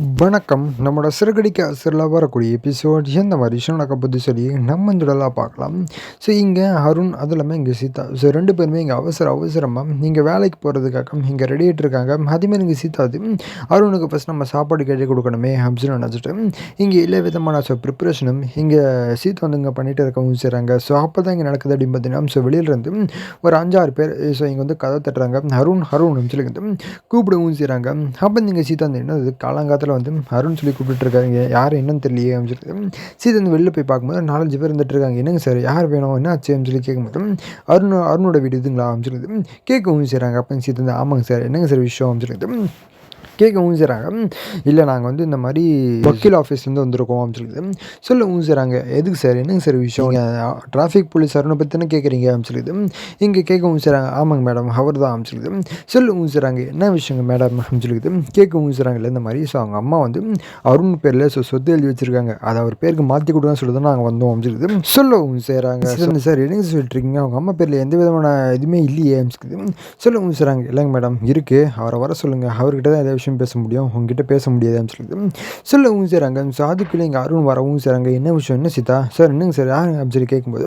வணக்கம். நம்மளோட சிறுகடிக்க ஆசிரியர்ல வரக்கூடிய எபிசோட் எந்த மாதிரி விஷயம் நடக்க போகுது சொல்லி நம்ம இந்த இடத்துல பார்க்கலாம். ஸோ இங்கே அருண் அதுவும் இல்லாமல் இங்கே சீதா. ஸோ 2 பேருமே இங்கே அவசரமாக இங்கே வேலைக்கு போகிறதுக்காக இங்கே ரெடி ஆகிட்டு இருக்காங்க. அதேமாதிரி இங்கே சீதா அருணுக்கு ஃபஸ்ட் நம்ம சாப்பாடு கேட்டு கொடுக்கணுமே அப்படின்னு நினச்சிட்டு இங்கே எல்லா விதமான ப்ரிப்பரேஷனும் இங்கே சீதா இங்கே பண்ணிகிட்டு இருக்கவும் செய்கிறாங்க. ஸோ அப்போ தான் இங்கே நடக்குது அப்படின்னு பார்த்தீங்கன்னா, ஸோ வெளியிலேருந்து ஒரு 5-6 பேர் ஸோ இங்கே கதை தட்டுறாங்க. அருண் அருண் சொல்லி கூப்பிடவும் செய்கிறாங்க. அப்போ நீங்கள் சீதா என்னது காலங்காலத்தில் அருண் சொல்லி கூப்பிட்டுருக்காங்க. யார் என்னன்னு தெரியலையே அப்படின்னு சொல்லி சீதா வெளில போய் பார்க்கும்போது 4-5 பேர் இருந்துட்டு இருக்காங்க. என்னங்க சார் யார் வேணும் என்ன ஆச்சு அப்படின்னு சொல்லி கேட்கும்போது அருணோட வீடு இதுங்களா அப்படின்னு சொல்லி கேட்கவும் செய்கிறாங்க. அப்போ சீதா ஆமாங்க சார் என்னங்க சார் விஷயம் அப்படின்னு சொல்லி கேட்கவும் செய்கிறாங்க. இல்லை நாங்கள் இந்த மாதிரி வக்கீல் ஆஃபீஸ்லேருந்து வந்திருக்கோம் அப்படின்னு சொல்லவும் செய்கிறாங்க. எதுக்கு சார் என்னங்க சார் விஷயம் டிராஃபிக் போலீஸ் அருணை பற்றி தானே கேட்குறீங்க அப்படின்னு சொல்லி இங்கே கேட்கவும் செய்கிறாங்க. ஆமாங்க மேடம் அவர் தான் அப்படின்னு சொல்லவும் செய்கிறாங்க. என்ன விஷயங்க மேடம் அப்படின்னு சொல்லி கேட்கவும் செய்கிறாங்கல்ல இந்த மாதிரி. ஸோ அவங்க அம்மா அருண் பேரில் சொத்து எழுதி வச்சுருக்காங்க. அதை அவர் பேருக்கு மாற்றி கொடுன்னு சொல்லி தான் நாங்கள் வந்தோம் அப்படின்னு சொல்லவும் செய்கிறாங்க. சார் என்னங்க சொல்லிட்டு இருக்கீங்க அவங்க அம்மா பேரில் எந்த விதமான இதுவுமே இல்லையே அப்படின்னு சொல்லவும் செய்கிறாங்க. இல்லைங்க மேடம் இருக்குது அவரை வர சொல்லுங்கள் அவர்கிட்ட தான் எதாவது விஷயம் பேச முடியும் உங்ககிட்ட பேச முடியாது அப்படின்னு சொல்லவும் செய்கிறாங்க. ஸோ அதுக்குள்ளே இங்கே அருண் வரவும் செய்கிறாங்க. என்ன விஷயம் என்ன சீதா சார் என்னங்க சார் யார் அப்படின்னு சொல்லி கேட்கும்போது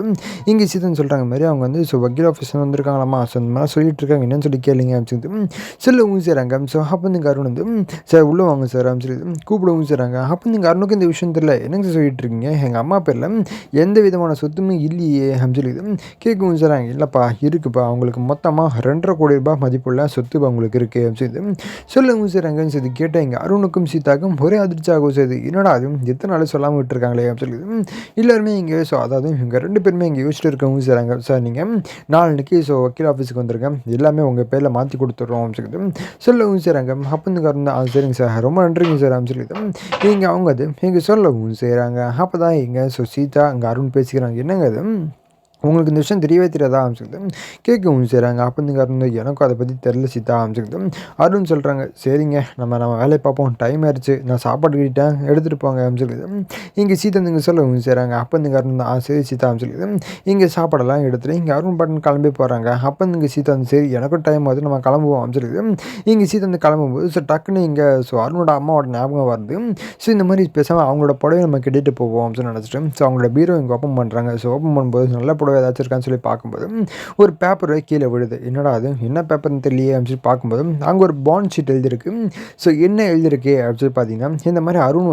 இங்கே சீதான்னு சொல்கிறாங்க மாதிரி அவங்க ஸோ வக்கீல் ஆஃபீஸ் வந்திருக்காங்களாமா. ஸோ இந்த மாதிரி சொல்லிட்டு இருக்காங்க என்னன்னு சொல்லி கேளுங்க அப்படின்னு சொல்லவும் செய்கிறாங்க. ஸோ அப்போ நீங்கள் அருண் சார் உள்ளே வாங்க சார் அப்படின்னு சொல்லி கூப்பிடவும் செய்கிறாங்க. அப்போ நீங்கள் அருணுக்கு இந்த விஷயம் தெரியல என்னங்க சார் சொல்லிட்டு இருக்கீங்க எங்கள் அம்மா பேரில் எந்த விதமான சொத்துமே இல்லையே அப்படின்னு சொல்லி கேட்கவும் செய்கிறாங்க. இல்லைப்பா இருக்குப்பா அவங்களுக்கு மொத்தமாக 2.5 கோடி ரூபாய் மதிப்புள்ள சொத்து அவங்களுக்கு இருக்குது அப்படின்னு சொல்லவும் செய்கிறாங்க. இது கேட்டால் இங்கே அருணுக்கும் சீதாக்கும் ஒரே அதிர்ச்சியாகவும் செய்யுது. என்னடா அது எத்தனை நாள் சொல்லாமல் விட்டுருக்காங்களே அப்படின்னு சொல்லி எல்லாருமே இங்கே ஸோ அதாவது இவங்க 2 பேருமே இங்கே யோசிச்சுட்டு இருக்கவும் செய்கிறாங்க. சார் நீங்கள் நாளைக்கு ஸோ வக்கீல் ஆஃபீஸுக்கு வந்திருக்கேன் எல்லாமே உங்கள் பேரில் மாற்றி கொடுத்துட்றோம் அப்படின்னு சொல்லவும் செய்கிறாங்க. அப்போ இந்த காரணம் சரிங்க சார் ரொம்ப நன்றிங்க சார் அப்படின்னு சொல்லி இங்கே அவங்க இங்கே சொல்லவும் செய்கிறாங்க. அப்போ தான் இங்கே ஸோ சீதா அங்கே அருண் பேசிக்கிறாங்க. என்னங்க அது உங்களுக்கு இந்த விஷயம் தெரியவே தெரியாதா அப்படின்னு கேட்கவும் செய்கிறாங்க. அப்போ இந்த காரணம் எனக்கும் அதை பற்றி தெரில சீதா அப்படின்னு அருண் சொல்கிறாங்க. சரிங்க நம்ம வேலையை பார்ப்போம் டைம் ஆயிடுச்சு நான் சாப்பாடு கிட்டேன் எடுத்துகிட்டு போங்க அப்படின்னு சொல்லி இங்கே சீதா நீங்கள் சொல்லவும் செய்கிறாங்க. அப்போ இந்த காரணம் தான் சரி சீதா அப்படின்னு சொல்லி இங்கே சாப்பாடெல்லாம் எடுத்துகிட்டு இங்கே அருண் பாட்டன் கிளம்பி போகிறாங்க. அப்போ இங்கே சீதா சரி எனக்கும் டைம் ஆகுது நம்ம கிளம்புவோம் அப்படின்னு சொல்லி இங்கே சீதா கிளம்பும்போது ஸோ டக்குன்னு இங்கே ஸோ அருணோட அம்மாவோட ஞாபகம் வருது. ஸோ இந்த மாதிரி பேசாமல் அவங்களோட புடவை நம்ம கட்டிட்டு போவோம் அப்படின்னு நினச்சிட்டு ஸோ அவங்களோட பீரோ இங்கே ஓப்பன் பண்ணுறாங்க. ஸோ ஓப்பன் பண்ணும்போது நல்ல புடவை ஏதாச்சும் இருக்கான்னு சொல்லி பார்க்கும்போது ஒரு பேப்பர் கீழே விழுது. என்னடா அது என்ன பேப்பர்னு தெரியலையே அப்படின்னு சொல்லி பார்க்கும்போது அங்கே ஒரு பாண்ட் ஷீட் எழுதியிருக்கு. ஸோ என்ன எழுதியிருக்கு அப்படின்னு சொல்லி பார்த்தீங்கன்னா இந்த மாதிரி அருண்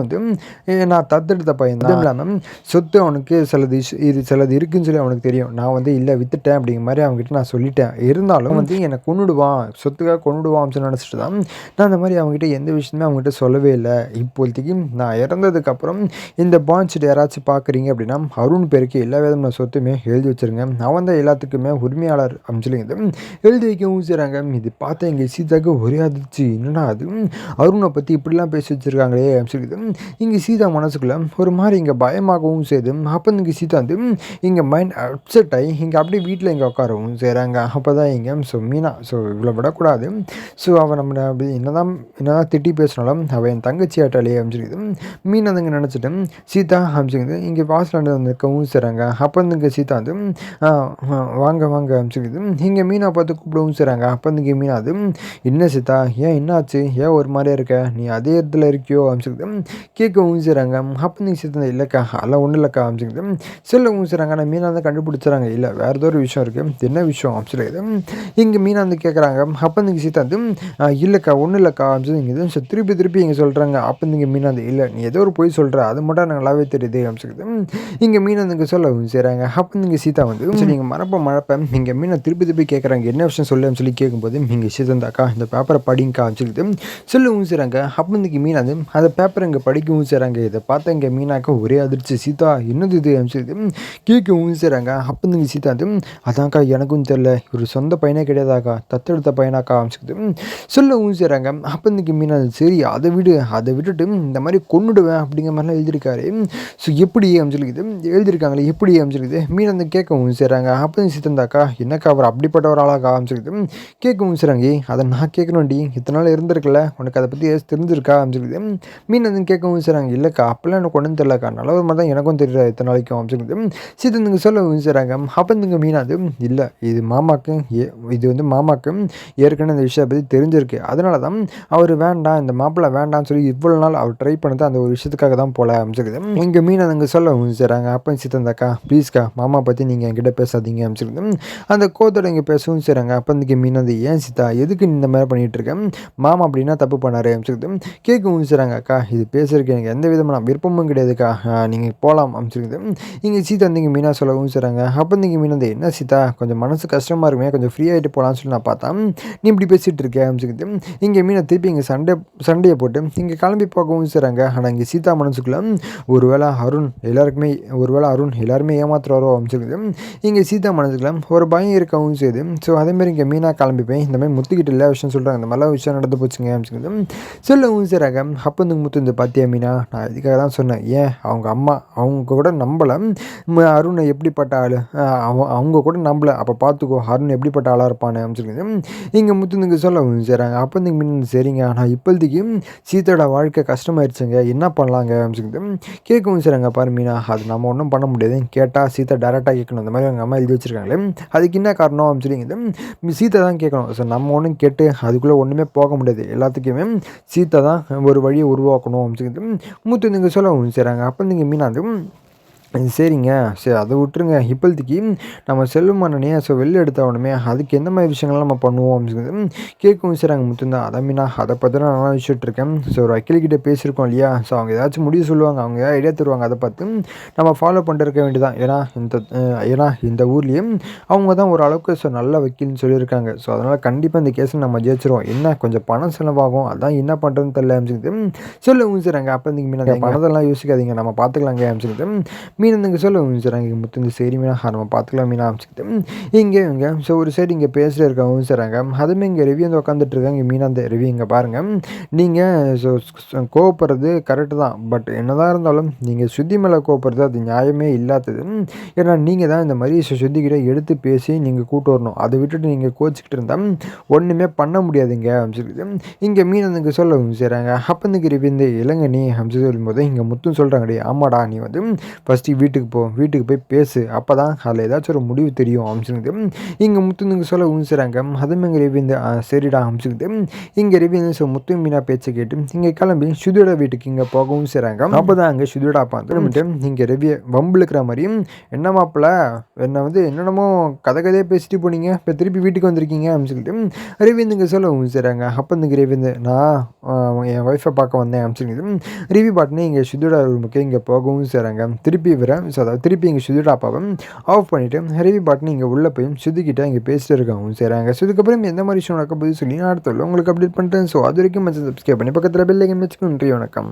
நான் தத்தெடுத்த பையன் தான் இல்லாமல் சொத்து அவனுக்கு சிலது இருக்குன்னு சொல்லி அவனுக்கு தெரியும். நான் இல்லை வித்துட்டேன் அப்படிங்கிற மாதிரி அவங்ககிட்ட நான் சொல்லிட்டேன். இருந்தாலும் என்னை கொன்னுடுவான் சொத்துக்காக கொன்னுடுவான் அப்படின்னு நினச்சிட்டு தான் நான் அந்த மாதிரி அவங்ககிட்ட எந்த விஷயமே அவங்ககிட்ட சொல்லவே இல்லை. இப்போதைக்கு நான் இறந்ததுக்கப்புறம் இந்த பாண்ட் ஷீட் யாராச்சும் பார்க்குறீங்க அப்படின்னா அருண் பேருக்கு எல்லா விதமான சொத்துமே எழுதி வச்சுருங்க அவன் தான் எல்லாத்துக்குமே உரிமையாளர் அப்படின்னு சொல்லி எழுதி வைக்கவும் செய்கிறாங்க. இது பார்த்தா எங்கள் சீதாவுக்கு ஒரே அதிர்ச்சி. என்னடா அது அருணை பற்றி இப்படிலாம் பேசி வச்சுருக்காங்களே அப்படின்னு சொல்லி இங்கே சீதா மனசுக்குள்ளே ஒரு மாதிரி இங்கே பயமாகவும் செய்யுது. அப்போ இங்கே சீதா இங்கே மைண்ட் அப்செட் ஆகி இங்கே அப்படியே வீட்டில் இங்கே உட்காரவும் செய்கிறாங்க. அப்போ தான் இங்கே ஸோ மீனா ஸோ இவ்வளோ விடக்கூடாது. ஸோ அவன் நம்ம அப்படி என்னதான் திட்டி பேசினாலும் அவன் என் தங்கச்சி ஆட்டாளே அப்படின்னு சொல்லி மீனா நினச்சிட்டு சீதா அப்படின்னு இங்கே வாசலாண்டு நிற்கவும் செய்கிறாங்க. அப்போ இங்கே சீதா வாங்க வாங்க அப்படின்னு இங்கே மீனா பார்த்து கூப்பிடவும் செய்கிறாங்க. அப்போ இங்கே மீனா என்ன சீதா ஏன் என்னாச்சு ஏன் ஒரு மாதிரியா இருக்க நீ அதே இடத்துல இருக்கியோ அப்படின்னு கேட்கவும் செய்கிறாங்க. அப்போ நீங்கள் சீதா இல்லைக்கா அதெல்லாம் ஒன்றும் இல்லைக்கா அப்படின்னு சொல்லவும் செய்கிறாங்க. ஆனால் மீனா கண்டுபிடிச்சிடறாங்க. இல்லை வேறு ஏதோ ஒரு விஷயம் இருக்குது என்ன விஷயம் அப்படின்னு இங்கே மீனா கேட்குறாங்க. அப்போ நீங்கள் சீதா இல்லைக்கா ஒன்றும் இல்லைக்கா அப்படின்னு இங்கே திருப்பி இங்கே சொல்கிறாங்க. அப்போ நீங்கள் மீனா இல்லை நீ ஏதோ ஒரு போய் சொல்கிற அது மட்டும் எனக்கு நல்லாவே தெரியுது அப்படின்னு இங்கே மீனா சொல்லவும் செய்கிறாங்க. அப்போ நீங்கள் சீதா நீங்கள் மழப்ப நீங்கள் மீனை திருப்பி கேட்குறாங்க என்ன விஷயம் சொல்லுன்னு சொல்லி கேட்கும்போது நீங்கள் சீதந்தாக்கா இந்த பேப்பரை படிங்கக்கா சொல்லிட்டு சொல்லவும் செய்கிறாங்க. அப்போ இன்றைக்கி மீனா அந்த பேப்பரை இங்கே படிக்கவும் செய்கிறாங்க. இதை பார்த்தா இங்கே மீனாக்கா ஒரே அதிர்ச்சி. சீதா என்னது இது சொல்லிட்டு கேட்கவும் செய்கிறாங்க. அப்போ இங்கே சீதா அதான்க்கா எனக்கும் தெரில ஒரு சொந்த பையனே கிடையாதாக்கா தத்தெடுத்த பையனாக்கா சொல்லிட்டு சொல்லவும் செய்கிறாங்க. அப்போ இன்றைக்கி மீனா சரி அதை விட்டுட்டு இந்த மாதிரி கொன்னுடுவேன் அப்படிங்கிற மாதிரிலாம் எழுதியிருக்காரு. ஸோ எப்படி அப்படின்னு சொல்லிக்குது எழுதியிருக்காங்களே எப்படி அப்படின்னு சொல்லிக்குது மீனா கேட்கவும் செய்கிறாங்க. அப்போ சீதந்தாக்கா என்னக்கா அவர் அப்படிப்பட்ட ஒரு ஆளாக ஆரம்பிச்சிருக்குது கேட்கவும் செய்கிறாங்க. அதை நான் கேட்கணும்டி இத்தனை நாள் இருந்திருக்குல்ல உனக்கு அதை பற்றி ஏதாச்சும் தெரிஞ்சிருக்கா அப்படின்னு மீன் வந்து கேட்கவும் செய்கிறாங்க. இல்லைக்கா அப்போல்லாம் எனக்கு ஒன்றும் தெரியலக்கா நல்ல ஒரு மாதிரி தான் எனக்கும் தெரியல இத்தனை நாளைக்கும் அப்படின்னு சீதந்துங்க சொல்லவும் செய்கிறாங்க. அப்போ இங்கே மீனாது இல்லை இது வந்து மாமாக்கு ஏற்கனவே இந்த விஷயத்தை பற்றி தெரிஞ்சிருக்கு. அதனால தான் அவர் வேண்டாம் இந்த மாப்பிள்ளை வேண்டாம்னு சொல்லி இவ்வளோ நாள் அவர் ட்ரை பண்ணது அந்த ஒரு விஷயத்துக்காக தான் போல அமைச்சிருக்குது. இங்கே மீன் அதுங்க சொல்லவும் செய்கிறாங்க. அப்போ சீத்தந்தாக்கா ப்ளீஸ்க்கா மாமா பற்றி நீங்கள் என்கிட்ட பேசாதீங்க அமைச்சிருக்குது. அந்த கோத்தோட இங்கே பேசவும் செய்கிறாங்க. அப்போ இன்றைக்கி மீன் வந்து ஏன் சீதா எதுக்கு இந்த மாதிரி பண்ணிகிட்டு இருக்கேன் மாமா அப்படின்னா தப்பு பண்ணாரு அமைச்சிருக்குது. கேட்கவும் செய்கிறாங்க. அக்கா இது பேசுறதுக்கு எனக்கு எந்த விதமான விருப்பமும் கிடையாதுக்கா நீங்கள் போகலாம் அமைச்சிருக்குது. இங்கே சீதா வந்து இங்கே மீனா சொல்லவும் செய்கிறாங்க. அப்போ இன்றைக்கி மீன் வந்து என்ன சீதா கொஞ்சம் மனசு கஷ்டமாக இருக்குமே கொஞ்சம் ஃப்ரீ ஆகிட்டு போகலான்னு சொல்லி நான் பார்த்தேன் நீ இப்படி பேசிகிட்டு இருக்கேன் அமைச்சிருக்குது. இங்கே மீனை திருப்பி இங்கே சண்டையை போட்டு இங்கே கிளம்பி போகவும் செய்கிறாங்க. ஆனால் இங்கே சீதா மனசுக்குள்ள ஒருவேளை அருண் எல்லாருமே ஏமாத்துறாரோ அமைச்சிருக்குது. இங்கே சீதா மனசுக்குள்ள ஒரு பயம் இருக்கவும் செய்யுது. ஸோ அதேமாதிரி இங்கே மீனா கிளம்பிப்பேன் இந்த மாதிரி முத்துக்கிட்ட எல்லா விஷயம் சொல்கிறாங்க இந்த மாதிரிலாம் விஷயம் நடந்து போச்சுங்க அமைச்சிருக்குது. சொல்லவும் செய்கிறாங்க. அப்போ வந்து முத்து இந்த பார்த்தியா மீனா நான் இதுக்காக தான் சொன்னேன் ஏன் அவங்க அம்மா அவங்க கூட நம்பலை அருணை எப்படிப்பட்ட ஆள் அவங்க கூட நம்பலை அப்போ பார்த்துக்கோ அருண் எப்படிப்பட்ட ஆளாக இருப்பானு அமைச்சிருக்குது. இங்கே முத்துந்துங்க சொல்லவும் செய்கிறாங்க. அப்போ வந்து மீன் சரிங்க ஆனால் இப்போதைக்கு சீத்தோட வாழ்க்கை கஷ்டமாயிருச்சுங்க என்ன பண்ணலாங்க அமைச்சிருக்குது. கேட்கவும் செய்கிறாங்க. பாரு மீனா அது நம்ம ஒன்றும் பண்ண முடியாது கேட்டால் சீத்தை டேரெக்டாக கேட்கணும் இந்த மாதிரி அவங்க அம்மா எழுதி வச்சுருக்காங்களே அதுக்கு என்ன காரணம் அமைச்சிருக்குது. சீத்தை தான் கேட்கணும். ஸோ நம்ம ஒன்றும் கேட்டு அதுக்குள்ளே ஒன்றுமே போக முடியாது எல்லாத்துக்குமே சீத்தை தான் ஒரு வழியை உருவாக்கணும் அமைச்சிருக்குது. மூத்து நீங்கள் சொல்லவும் செய்கிறாங்க. அப்போ நீங்கள் மீனா சரிங்க சரி அதை விட்டுருங்க இப்போதைக்கு நம்ம செல்லும் அண்ணனே ஸோ வெளில எடுத்தாகணுமே அதுக்கு எந்த மாதிரி விஷயங்கள்லாம் நம்ம பண்ணுவோம் அப்படின்னு கேட்கவும் செய்கிறாங்க. முத்துந்தான் அதை மீனா அதை பற்றி நான் நல்லா வச்சுட்ருக்கேன். ஸோ ஒரு வக்கீல்கிட்ட பேசியிருக்கோம் இல்லையா ஸோ அவங்க ஏதாச்சும் முடிவு சொல்லுவாங்க அவங்க ஏதாவது ஐடியா தருவாங்க அதை பார்த்து நம்ம ஃபாலோ பண்ணிட்டு இருக்க வேண்டியதான். ஏன்னா இந்த ஊர்லேயும் அவங்க தான் ஓரளவுக்கு ஸோ நல்ல வக்கீல்னு சொல்லியிருக்காங்க. ஸோ அதனால் கண்டிப்பாக இந்த கேஸை நம்ம ஜெயிச்சிருவோம் என்ன கொஞ்சம் பணம் செலவாகும் அதான் என்ன பண்ணுறதுன்னு தெரியல அப்படின்னு சொல்லவும் செய்கிறாங்க. அப்போ இந்த மீனா பணத்தெல்லாம் யோசிக்காதீங்க நம்ம பார்த்துக்கலாங்க அப்படின்னு மீன் இங்கே சொல்ல செய்கிறாங்க. முத்து இந்த சரி மீனா நம்ம பார்த்துக்கலாம் மீனா அமைச்சிக்கிட்டு இங்கே ஸோ ஒரு சைடு இங்கே பேசிட்டு இருக்கவும் செய்கிறாங்க. அதுவுமே இங்கே ரிவ்யூ வந்து உட்காந்துட்டு இருக்காங்க. இங்கே மீனா அந்த ரிவ்யூ இங்கே பாருங்கள் நீங்கள் ஸோ கோவப்படுறது கரெக்டு தான் பட் என்னதான் இருந்தாலும் நீங்கள் சுத்தி மேலே கோவப்படுறது அது நியாயமே இல்லாதது. ஏன்னா நீங்கள் தான் இந்த மாதிரி சுத்திக்கிட்ட எடுத்து பேசி நீங்கள் கூட்டு வரணும் அதை விட்டுட்டு நீங்கள் கோச்சிக்கிட்டு இருந்தால் ஒன்றுமே பண்ண முடியாதுங்க அமைச்சிருக்கு. இங்கே மீன் இங்கே சொல்லவும் செய்கிறாங்க. அப்போ இந்த ரிவ்யூ இந்த இளங்க நீ அமைச்சு சொல்லும்போது இங்கே முத்துன்னு சொல்கிறாங்கடி ஆமாடா நீ வந்து ஃபஸ்ட்டு வீட்டுக்கு போய் பேசு அப்போ தான் அதில் ஏதாச்சும் ஒரு முடிவு தெரியும் அமைச்சுக்கிட்டு இங்கே முத்துங்க சொல்ல ஊஞ்சுறாங்க. அதுவும் இங்கே ரிவிந்து சரிடா அமைச்சுக்கிட்டு இங்கே ரிவிந்து ஸோ முத்து மீனா பேச்சை கேட்டு இங்கே கிளம்பி சுதியோட வீட்டுக்கு இங்கே போகவும் செய்கிறாங்க. அப்போ தான் அங்கே சுதியோட பார்த்துட்டு இங்கே ரிவியை வம்புழுக்கிற மாதிரி என்ன மாப்பிள்ள என்னை வந்து என்னென்னமோ கதையே பேசிட்டு போனீங்க இப்போ திருப்பி வீட்டுக்கு வந்திருக்கீங்க அமைச்சுக்கிட்டு ரிவிந்து இங்கே சொல்ல ஊஞ்சுறாங்க. அப்போ இங்கே ரிவிந்து நான் என் ஒய்ஃபை பார்க்க வந்தேன் அமைச்சுக்கிட்டு ரிவி பாட்டுன்னு இங்கே சுதியோட ரூமுக்கு இங்கே போகவும் செய்கிறாங்க. திருப்பி ஸோ அதாவது திருப்பி இங்கே சுதியோட அப்பாவை ஆஃப் பண்ணிவிட்டு ரிவி பாட்டுன்னு இங்கே உள்ளே போய் சுதிக்கிட்ட இங்கே பேசிட்டு இருக்காங்க செய்கிறாங்க. ஸோ இதுக்கப்புறம் எந்த மாதிரி விஷயம் நடக்க போது சொல்லி நான் அடுத்த உங்களுக்கு அப்டேட் பண்ணிட்டேன். ஸோ அது வரைக்கும் சப்ஸ்கிரைப் பண்ணி பக்கத்தில் பெல் ஐக்கன் வச்சுக்கணும். நன்றி வணக்கம்.